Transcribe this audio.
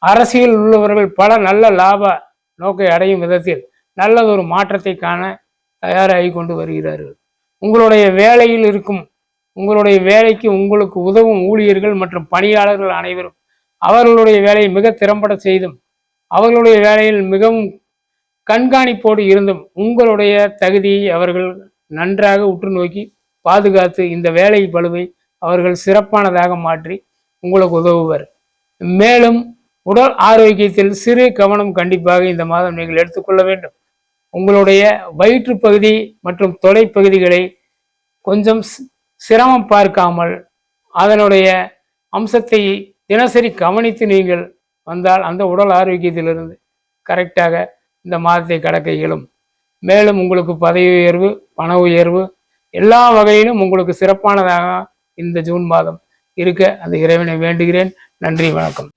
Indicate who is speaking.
Speaker 1: அரசியல் உள்ளவர்கள் பல நல்ல லாப நோக்கை அடையும் விதத்தில் நல்லதொரு மாற்றத்தை காண தயாராகி கொண்டு வருகிறார்கள். உங்களுடைய வேலையில் இருக்கும் உங்களுடைய வேலைக்கு உங்களுக்கு உதவும் ஊழியர்கள் மற்றும் பணியாளர்கள் அனைவரும் அவர்களுடைய வேலையை மிக திறம்பட செய்தும் அவர்களுடைய வேலையில் மிகவும் கண்காணிப்போடு இருந்தும் உங்களுடைய தகுதியை அவர்கள் நன்றாக உற்று நோக்கி பாதுகாத்து இந்த வேலை பளுவை அவர்கள் சிறப்பானதாக மாற்றி உங்களுக்கு உதவுவர். மேலும் உடல் ஆரோக்கியத்தில் சிறு கவனம் கண்டிப்பாக இந்த மாதம் நீங்கள் எடுத்துக்கொள்ள வேண்டும். உங்களுடைய வயிற்று பகுதி மற்றும் தொலைப்பகுதிகளை கொஞ்சம் சிரமம் பார்க்காமல் அதனுடைய அம்சத்தை தினசரி கவனித்து நீங்கள் வந்தால் அந்த உடல் ஆரோக்கியத்திலிருந்து கரெக்டாக இந்த மாதத்தை கடக்க இயலும். மேலும் உங்களுக்கு பதவி உயர்வு, பண உயர்வு எல்லா வகையிலும் உங்களுக்கு சிறப்பானதாக இந்த ஜூன் மாதம் இருக்க அந்த இறைவனை வேண்டுகிறேன். நன்றி, வணக்கம்.